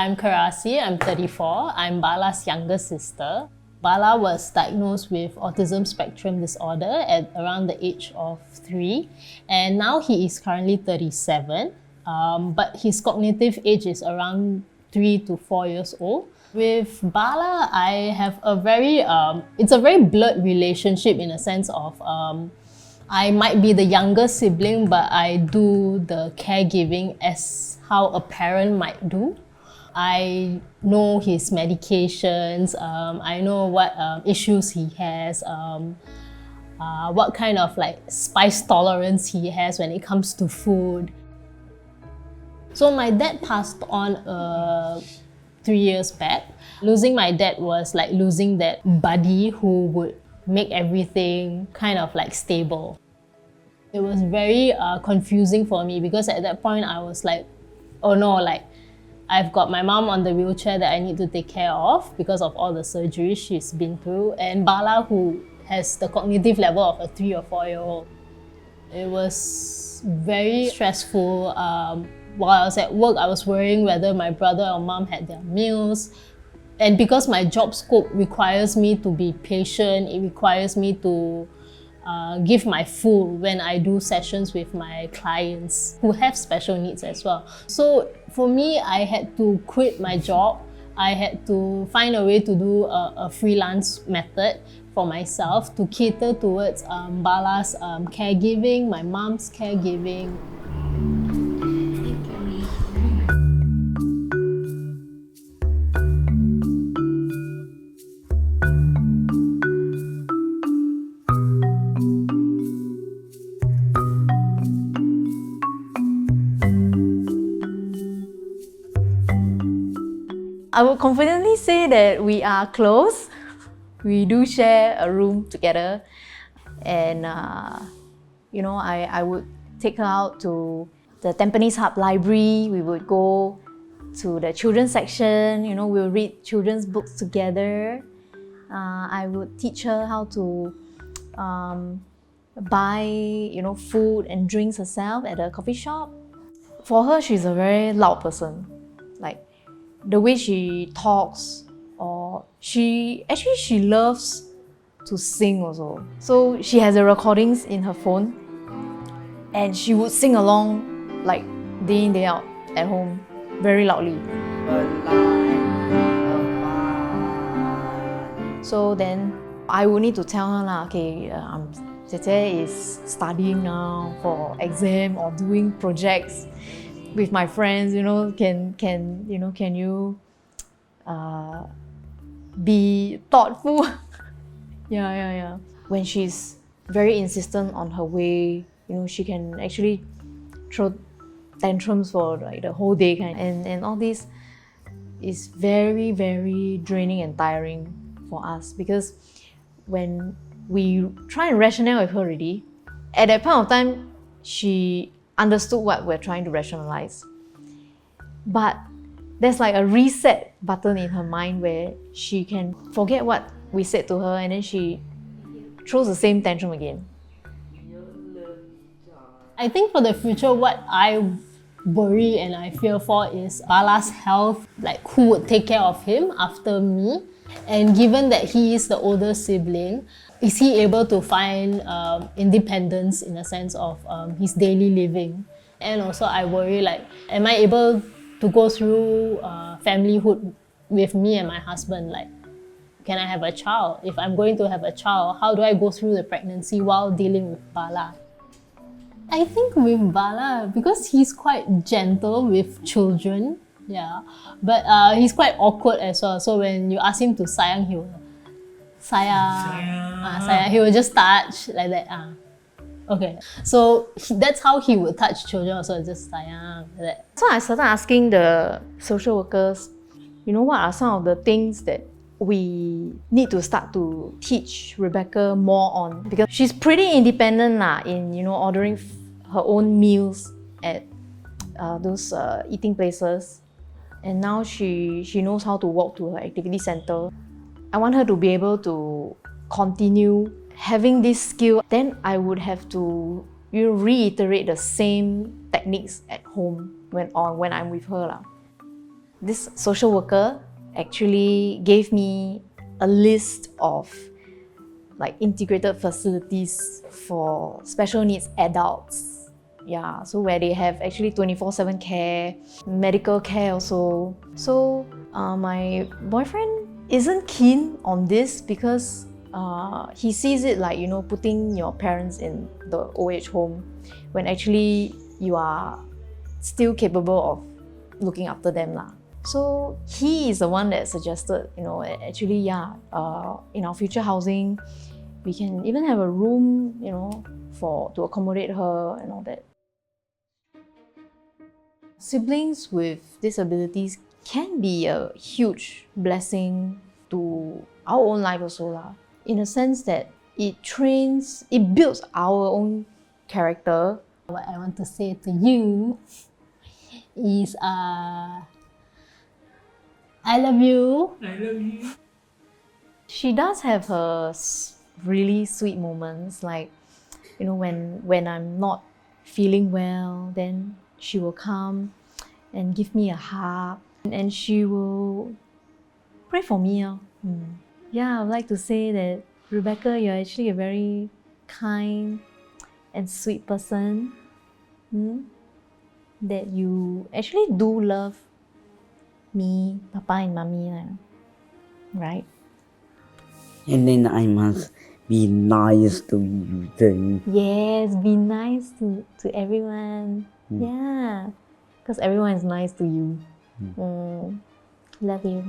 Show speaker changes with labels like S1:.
S1: I'm Karasi, I'm 34. I'm Bala's younger sister. Bala was diagnosed with autism spectrum disorder at around the age of 3, and now he is currently 37, but his cognitive age is around 3 to 4 years old. With Bala, I have a it's a very blurred relationship in a sense of I might be the younger sibling, but I do the caregiving as how a parent might do. I know his medications, I know what issues he has, what kind of like spice tolerance he has when it comes to food. So my dad passed on 3 years back. Losing my dad was like losing that buddy who would make everything kind of like stable. It was very confusing for me because at that point I was like, oh no, like I've got my mom on the wheelchair that I need to take care of because of all the surgeries she's been through, and Bala, who has the cognitive level of a 3 or 4-year-old. It was very stressful. While I was at work, I was worrying whether my brother or mom had their meals. And because my job scope requires me to be patient, it requires me to give my full when I do sessions with my clients who have special needs as well. So for me, I had to quit my job. I had to find a way to do a freelance method for myself to cater towards Bala's caregiving, my mom's caregiving.
S2: I would confidently say that we are close. We do share a room together, and I would take her out to the Tampines Hub Library. We would go to the children's section. We'll read children's books together. I would teach her how to buy food and drinks herself at a coffee shop. For her, she's a very loud person. Like, the way she talks, or she loves to sing also. So she has the recordings in her phone, and she would sing along like day in, day out at home, very loudly. So then I would need to tell her okay, Tete is studying now for exam or doing projects with my friends. Can you be thoughtful? Yeah. When she's very insistent on her way, she can actually throw tantrums for like the whole day kind. And all this is very, very draining and tiring for us, because when we try and rationale with her already, at that point of time, she understood what we're trying to rationalize. But there's like a reset button in her mind where she can forget what we said to her, and then she throws the same tantrum again.
S1: I think for the future, what I worry and I fear for is Bala's health, like who would take care of him after me. And given that he is the older sibling, is he able to find independence in the sense of his daily living? And also I worry, like, am I able to go through familyhood with me and my husband? Like, can I have a child? If I'm going to have a child, how do I go through the pregnancy while dealing with Bala? I think with Bala, because he's quite gentle with children, yeah, but he's quite awkward as well. So when you ask him to sayang, he will sayang. He will just touch like that. Okay, so that's how he would touch children also, just sayang like that.
S2: So I started asking the social workers, what are some of the things that we need to start to teach Rebecca more on, because she's pretty independent in ordering her own meals at those eating places, and now she knows how to walk to her activity center. I want her to be able to continue having this skill. Then I would have to reiterate the same techniques at home when I'm with her. this social worker actually gave me a list of like integrated facilities for special needs adults. Yeah, so where they have actually 24/7 care, medical care also. So my boyfriend isn't keen on this because he sees it like, putting your parents in the OH home when actually you are still capable of looking after them lah. So he is the one that suggested, actually, in our future housing, we can even have a room, to accommodate her and all that. Siblings with disabilities can be a huge blessing to our own life also lah, in a sense that it builds our own character.
S1: What I want to say to you is I love you.
S3: I love you.
S2: She does have her really sweet moments, like, when I'm not feeling well, then she will come and give me a hug, and she will pray for me. Yeah, I'd like to say that, Rebecca, you're actually a very kind and sweet person. That you actually do love me, Papa and Mommy, right?
S3: And then I must be nice to you too.
S2: Yes, be nice to everyone. Yeah, because everyone is nice to you. Love you.